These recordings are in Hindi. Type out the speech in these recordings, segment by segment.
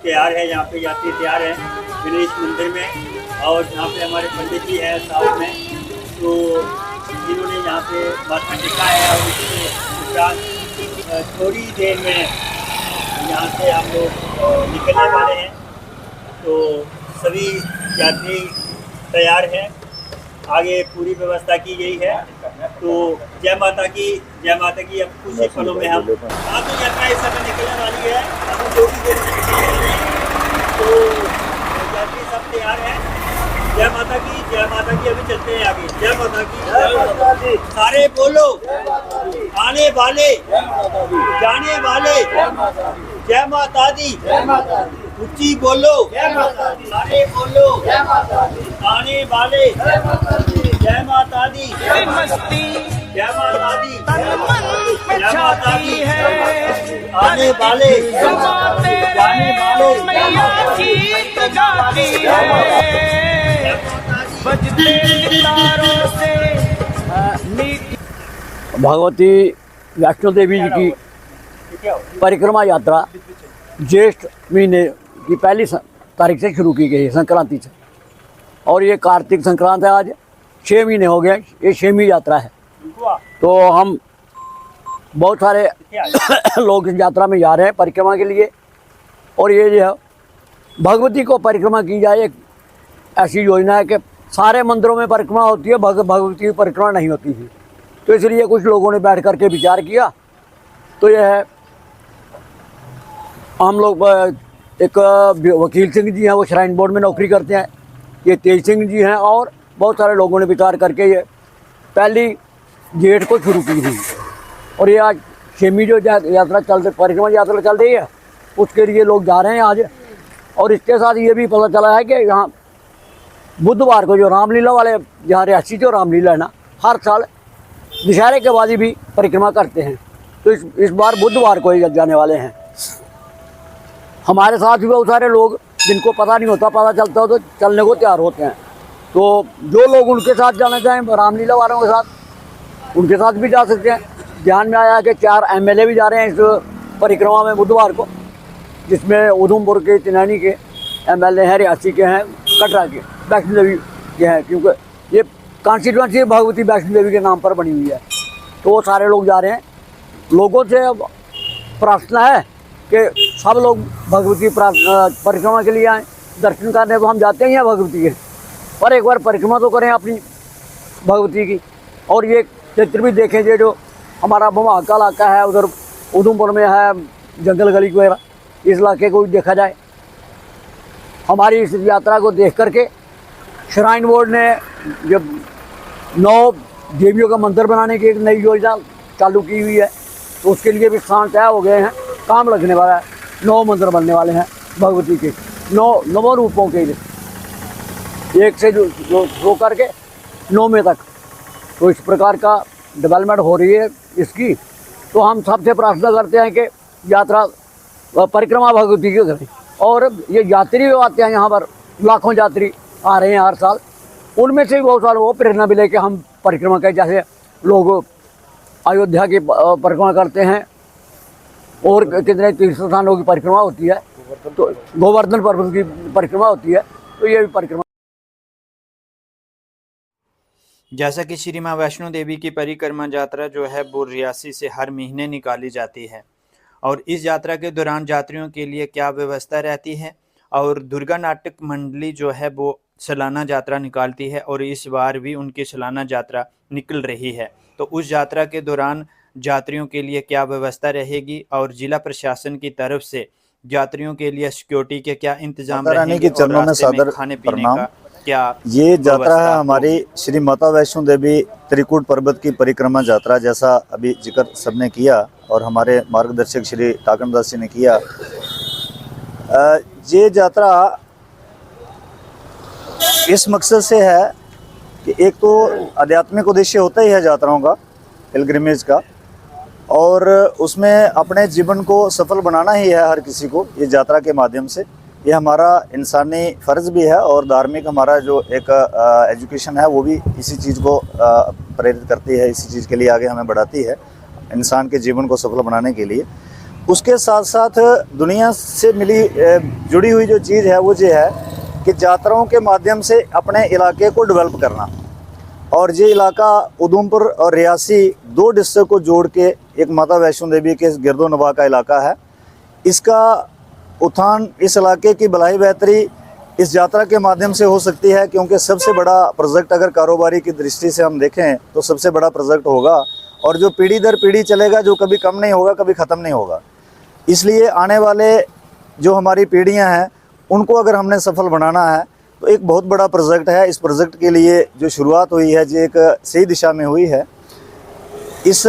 तैयार है, यहाँ पे यात्री तैयार है गणेश मंदिर में। और यहाँ पे हमारे पंडित जी हैं साथ में, तो जिन्होंने यहाँ पे माथा टेका है। और उसके उपरांत थोड़ी देर में यहाँ से हम लोग निकलने वाले हैं। तो सभी यात्री तैयार हैं, आगे पूरी व्यवस्था की गई है। तो जय माता की, जय माता की। अब कुछ ही पलों में हम तो यात्रा इस समय निकलने वाली है, हम थोड़ी देर में निकलने वाले हैं। तो यात्री सब तैयार हैं। जय माता की, जय माता की। अभी चलते हैं आगे। जय माता की, जय माता की। सारे बोलो, आने वाले जाने वाले, जय माता दी, जय माता दी। ऊंची बोलो, जय माता दी। सारे बोलो, जय माता दी। आने वाले, जय माता दी, जय माता दी। जय मस्ती, जय माता दी, जय माता दी है। आने वाले, जाने वाले, मैया गीत गाती है, बजते गिटारों से। भगवती वैष्णो देवी जी की परिक्रमा यात्रा ज्येष्ठ महीने की पहली तारीख से शुरू की गई है, संक्रांति से। और ये कार्तिक संक्रांत है, आज 6 महीने हो गए, ये 6वीं यात्रा है। तो हम बहुत सारे लोग इस यात्रा में जा रहे हैं परिक्रमा के लिए। और ये जो है भगवती को परिक्रमा की जाए, एक ऐसी योजना है कि सारे मंदिरों में परिक्रमा होती है, भगवती की परिक्रमा नहीं होती थी। तो इसलिए कुछ लोगों ने बैठ करके विचार किया। तो यह है, हम लोग एक वकील सिंह जी हैं, वो श्राइन बोर्ड में नौकरी करते हैं, ये तेज सिंह जी हैं, और बहुत सारे लोगों ने विचार करके ये पहली जेठ को शुरू की थी। और ये आज 6वीं जो यात्रा परिक्रमा यात्रा चल रही है, उसके लिए लोग जा रहे हैं आज। और इसके साथ ये भी पता चला है कि यहाँ बुधवार को जो रामलीला वाले, जहाँ रियासी जो रामलीला है ना, हर साल दशहरे के बाद ही भी परिक्रमा करते हैं। तो इस बार बुधवार को ही जाने वाले हैं। हमारे साथ भी बहुत सारे लोग, जिनको पता नहीं होता, पता चलता हो तो चलने को तैयार होते हैं। तो जो लोग उनके साथ जाना चाहें, रामलीला वालों के साथ, उनके साथ भी जा सकते हैं। ध्यान में आया कि 4 MLA भी जा रहे हैं इस परिक्रमा में बुधवार को, जिसमें उधमपुर के, तिनैनी के MLA हैं, रियासी के हैं, कटरा के, वैष्णो देवी के हैं, क्योंकि ये कॉन्स्टिट्यूंसी भगवती वैष्णो देवी के नाम पर बनी हुई है। तो वो सारे लोग जा रहे हैं। लोगों से अब प्रार्थना है कि सब लोग भगवती परिक्रमा के लिए आएँ। दर्शन करने तो हम जाते ही हैं भगवती के, पर एक बार परिक्रमा तो करें अपनी भगवती की। और ये क्षेत्र भी देखें, जो हमारा भमाग का इलाका है, उधर उधमपुर में है जंगल गली वगैरह, इस इलाके को भी देखा जाए। हमारी इस यात्रा को देख करके श्राइन बोर्ड ने जब 9 देवियों का मंदिर बनाने की एक नई योजना चालू की हुई है, तो उसके लिए भी स्थान तय हो गए हैं, काम लगने वाला है। 9 मंदिर बनने वाले हैं भगवती के, 9 रूपों के, एक से जो करके 9वें तक। तो इस प्रकार का डेवलपमेंट हो रही है इसकी। तो हम सबसे प्रार्थना करते हैं कि यात्रा परिक्रमा भगवती की करें। और ये यात्री जो आते हैं यहाँ पर, लाखों यात्री आ रहे हैं हर साल, उनमें से भी बहुत सारे वो प्रेरणा मिले कि हम परिक्रमा करें। जैसे लोग अयोध्या की परिक्रमा करते हैं, और कितने तीर्थ स्थानों की परिक्रमा होती है, तो गोवर्धन पर्वत की परिक्रमा होती है। तो ये भी परिक्रमा, जैसा कि श्री माँ वैष्णो देवी की परिक्रमा यात्रा जो है वो रियासी से हर महीने निकाली जाती है। और इस यात्रा के दौरान यात्रियों के लिए क्या व्यवस्था रहती है, और दुर्गा नाटक मंडली जो है वो सालाना यात्रा निकालती है, और इस बार भी उनकी सालाना यात्रा निकल रही है। तो उस यात्रा के दौरान यात्रियों के लिए क्या व्यवस्था रहेगी, और जिला प्रशासन की तरफ से यात्रियों के लिए सिक्योरिटी के क्या इंतजाम रहेंगे, और रास्ते में खाने पीने का क्या ये यात्रा है हमारी श्री माता वैष्णो देवी त्रिकूट पर्वत की परिक्रमा यात्रा, जैसा अभी जिक्र सबने किया और हमारे मार्गदर्शक श्री टाकनदास जी ने किया। ये यात्रा इस मकसद से है कि एक तो आध्यात्मिक उद्देश्य होता ही है यात्राओं का, पिलग्रिमेज का, और उसमें अपने जीवन को सफल बनाना ही है हर किसी को ये यात्रा के माध्यम से। ये हमारा इंसानी फ़र्ज़ भी है, और धार्मिक हमारा जो एक एजुकेशन है वो भी इसी चीज़ को प्रेरित करती है, इसी चीज़ के लिए आगे हमें बढ़ाती है, इंसान के जीवन को सफल बनाने के लिए। उसके साथ साथ दुनिया से मिली जुड़ी हुई जो चीज़ है वो ये है कि यात्राओं के माध्यम से अपने इलाके को डेवलप करना। और ये इलाका उधमपुर और रियासी 2 डिस्ट्रिक्ट को जोड़ के एक माता वैष्णो देवी के गिरदो नवा का इलाका है। इसका उत्थान, इस इलाके की भलाई बेहतरी इस यात्रा के माध्यम से हो सकती है, क्योंकि सबसे बड़ा प्रोजेक्ट अगर कारोबारी की दृष्टि से हम देखें तो सबसे बड़ा प्रोजेक्ट होगा, और जो पीढ़ी दर पीढ़ी चलेगा, जो कभी कम नहीं होगा, कभी ख़त्म नहीं होगा। इसलिए आने वाले जो हमारी पीढ़ियां हैं उनको अगर हमने सफल बनाना है तो एक बहुत बड़ा प्रोजेक्ट है। इस प्रोजेक्ट के लिए जो शुरुआत हुई है जो एक सही दिशा में हुई है। इस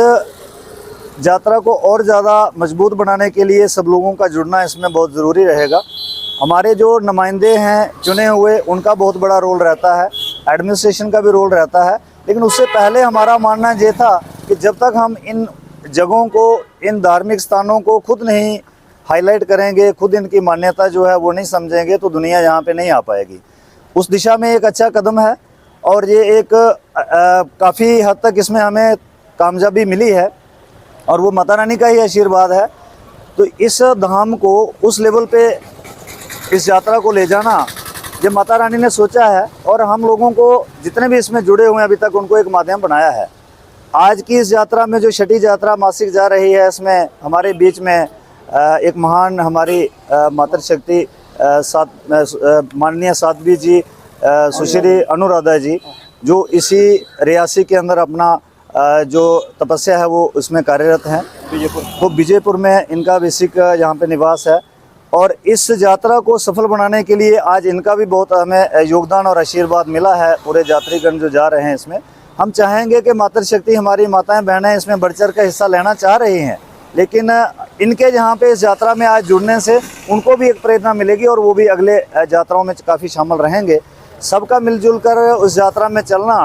यात्रा को और ज़्यादा मजबूत बनाने के लिए सब लोगों का जुड़ना इसमें बहुत ज़रूरी रहेगा। हमारे जो नुमाइंदे हैं चुने हुए, उनका बहुत बड़ा रोल रहता है, एडमिनिस्ट्रेशन का भी रोल रहता है। लेकिन उससे पहले हमारा मानना ये था कि जब तक हम इन जगहों को, इन धार्मिक स्थानों को खुद नहीं हाईलाइट करेंगे, खुद इनकी मान्यता जो है वो नहीं समझेंगे, तो दुनिया यहाँ पे नहीं आ पाएगी। उस दिशा में एक अच्छा कदम है, और ये एक काफ़ी हद तक इसमें हमें कामयाबी मिली है, और वो माता रानी का ही आशीर्वाद है। तो इस धाम को उस लेवल पे, इस यात्रा को ले जाना ये माता रानी ने सोचा है, और हम लोगों को जितने भी इसमें जुड़े हुए हैं अभी तक उनको एक माध्यम बनाया है। आज की इस यात्रा में जो छठी यात्रा मासिक जा रही है, इसमें हमारे बीच में एक महान हमारी मातृशक्ति माननीय साध्वी जी, सुश्री अनुराधा जी, जो इसी रियासी के अंदर अपना जो तपस्या है वो उसमें कार्यरत हैं। तो विजयपुर में इनका बेसिक यहाँ पे निवास है, और इस यात्रा को सफल बनाने के लिए आज इनका भी बहुत हमें योगदान और आशीर्वाद मिला है। पूरे यात्रीगण जो जा रहे हैं इसमें, हम चाहेंगे कि मातृशक्ति, हमारी माताएं बहनें इसमें बढ़ चढ़ कर हिस्सा लेना चाह रही हैं, लेकिन इनके यहाँ पे इस यात्रा में आज जुड़ने से उनको भी एक प्रेरणा मिलेगी, और वो भी अगले यात्राओं में काफ़ी शामिल रहेंगे। सबका मिलजुल कर उस यात्रा में चलना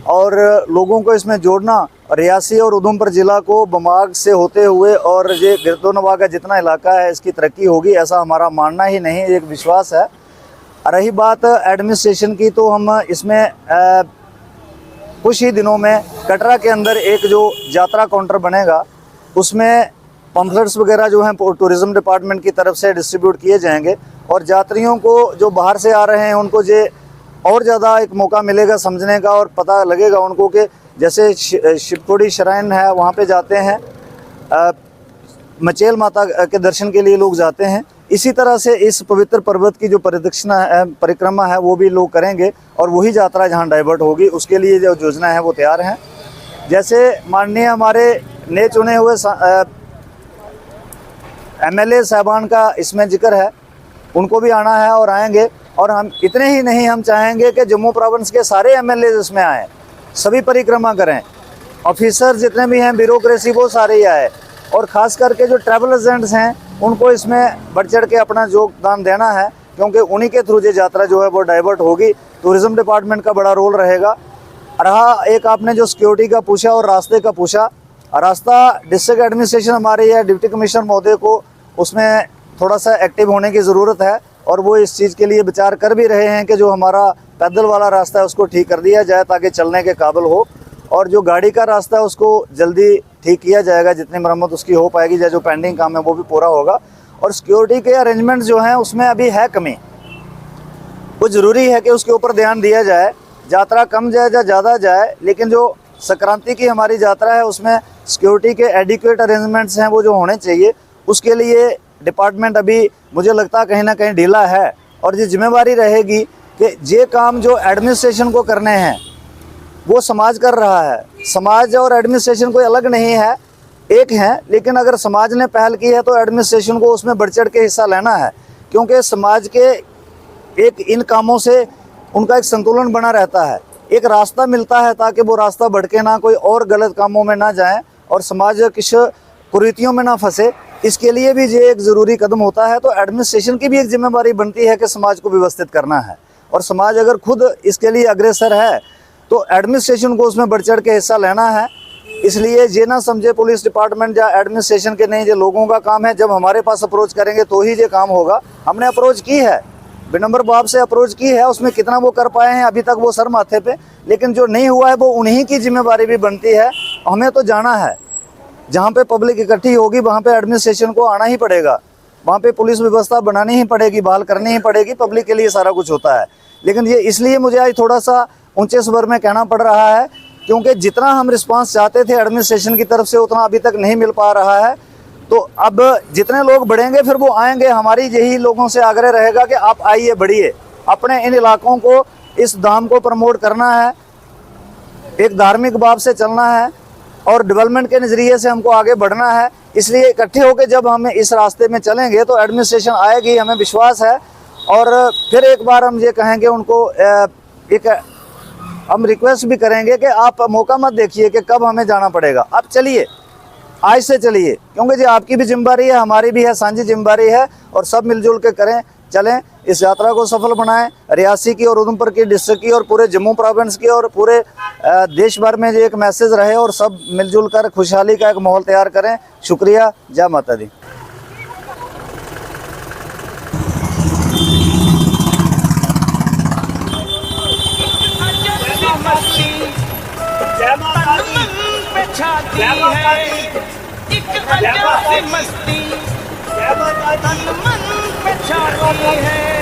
और लोगों को इसमें जोड़ना, रियासी और उधमपुर ज़िला को बमाग से होते हुए और ये गिरदोनवा का जितना इलाका है इसकी तरक्की होगी, ऐसा हमारा मानना ही नहीं, एक विश्वास है। रही बात एडमिनिस्ट्रेशन की, तो हम इसमें कुछ ही दिनों में कटरा के अंदर एक जो यात्रा काउंटर बनेगा, उसमें पम्फलेट्स वगैरह जो हैं टूरिज़्म डिपार्टमेंट की तरफ से डिस्ट्रीब्यूट किए जाएंगे, और यात्रियों को जो बाहर से आ रहे हैं उनको ये और ज़्यादा एक मौका मिलेगा समझने का, और पता लगेगा उनको कि जैसे शिवखोड़ी श्राइन है वहाँ पे जाते हैं, मचेल माता के दर्शन के लिए लोग जाते हैं, इसी तरह से इस पवित्र पर्वत की जो परिक्रमा है वो भी लोग करेंगे, और वही यात्रा जहाँ डाइवर्ट होगी उसके लिए जो योजना है वो तैयार हैं। जैसे माननीय हमारे नए चुने हुए MLA साहबान का इसमें जिक्र है, उनको भी आना है और आएंगे। और हम इतने ही नहीं, हम चाहेंगे कि जम्मू प्रोविंस के सारे MLA इसमें आएँ, सभी परिक्रमा करें, ऑफिसर जितने भी हैं, ब्यूरोक्रेसी वो सारे ही आए, और ख़ास करके जो ट्रैवल एजेंट्स हैं उनको इसमें बढ़ चढ़ के अपना योगदान देना है, क्योंकि उन्हीं के थ्रू ये यात्रा जो है वो डाइवर्ट होगी। टूरिज़्म डिपार्टमेंट का बड़ा रोल रहेगा। रहा एक आपने जो सिक्योरिटी का पूछा और रास्ते का पूछा, रास्ता डिस्ट्रिक्ट एडमिनिस्ट्रेशन हमारे या डिप्टी कमिश्नर महोदय को उसमें थोड़ा सा एक्टिव होने की ज़रूरत है, और वो इस चीज़ के लिए विचार कर भी रहे हैं कि जो हमारा पैदल वाला रास्ता है उसको ठीक कर दिया जाए ताकि चलने के काबिल हो, और जो गाड़ी का रास्ता है उसको जल्दी ठीक किया जाएगा, जितनी मरम्मत उसकी हो पाएगी, या जो पेंडिंग काम है वो भी पूरा होगा। और सिक्योरिटी के अरेंजमेंट्स जो हैं उसमें अभी है कमी, वो ज़रूरी है कि उसके ऊपर ध्यान दिया जाए। यात्रा कम जाए या ज़्यादा जाए, लेकिन जो संक्रांति की हमारी यात्रा है उसमें सिक्योरिटी के एडिक्वेट अरेंजमेंट्स हैं वो जो होने चाहिए, उसके लिए डिपार्टमेंट अभी मुझे लगता है कहीं ना कहीं ढीला है। और ये जिम्मेवारी रहेगी कि ये काम जो एडमिनिस्ट्रेशन को करने हैं वो समाज कर रहा है। समाज और एडमिनिस्ट्रेशन कोई अलग नहीं है, एक हैं, लेकिन अगर समाज ने पहल की है तो एडमिनिस्ट्रेशन को उसमें बढ़ चढ़ के हिस्सा लेना है, क्योंकि समाज के एक इन कामों से उनका एक संतुलन बना रहता है, एक रास्ता मिलता है ताकि वो रास्ता भटके ना, कोई और गलत कामों में ना जाएं और समाज किस कुरीतियों में ना फंसे। इसके लिए भी ये एक ज़रूरी कदम होता है। तो एडमिनिस्ट्रेशन की भी एक जिम्मेदारी बनती है कि समाज को व्यवस्थित करना है, और समाज अगर खुद इसके लिए अग्रसर है तो एडमिनिस्ट्रेशन को उसमें बढ़ चढ़ के हिस्सा लेना है। इसलिए ये ना समझे पुलिस डिपार्टमेंट या एडमिनिस्ट्रेशन के नहीं, ये लोगों का काम है। जब हमारे पास अप्रोच करेंगे तो ही ये काम होगा। हमने अप्रोच की है, विनम्र भाव से अप्रोच की है, उसमें कितना वो कर पाए हैं अभी तक वो सर माथे पे, लेकिन जो नहीं हुआ है वो उन्हीं की जिम्मेदारी भी बनती है। हमें तो जाना है, जहाँ पे पब्लिक इकट्ठी होगी वहाँ पे एडमिनिस्ट्रेशन को आना ही पड़ेगा, वहाँ पे पुलिस व्यवस्था बनानी ही पड़ेगी, बहाल करनी ही पड़ेगी, पब्लिक के लिए सारा कुछ होता है। लेकिन ये इसलिए मुझे आज थोड़ा सा ऊंचे स्वर में कहना पड़ रहा है क्योंकि जितना हम रिस्पांस चाहते थे एडमिनिस्ट्रेशन की तरफ से उतना अभी तक नहीं मिल पा रहा है। तो अब जितने लोग बढ़ेंगे फिर वो आएंगे, हमारी यही लोगों से आग्रह रहेगा कि आप आइए, बढ़िए, अपने इन इलाकों को, इस धाम को प्रमोट करना है, एक धार्मिक भाव से चलना है और डेवलपमेंट के नज़रिए से हमको आगे बढ़ना है। इसलिए इकट्ठे होकर जब हम इस रास्ते में चलेंगे तो एडमिनिस्ट्रेशन आएगी, हमें विश्वास है। और फिर एक बार हम ये कहेंगे उनको, एक हम रिक्वेस्ट भी करेंगे कि आप मौका मत देखिए कि कब हमें जाना पड़ेगा, आप चलिए, आज से चलिए, क्योंकि जी आपकी भी जिम्मेदारी है, हमारी भी है, साझी जिम्मेदारी है और सब मिलजुल के करें, चलें, इस यात्रा को सफल बनाएं। रियासी की और उधमपुर की डिस्ट्रिक्ट की और पूरे जम्मू प्रोविंस की और पूरे देश भर में ये एक मैसेज रहे और सब मिलजुल कर खुशहाली का एक माहौल तैयार करें। शुक्रिया, जय माता दी। जय माता दी, जय माता दी, जय माता दी, जय माता दी, मन पे छाती है।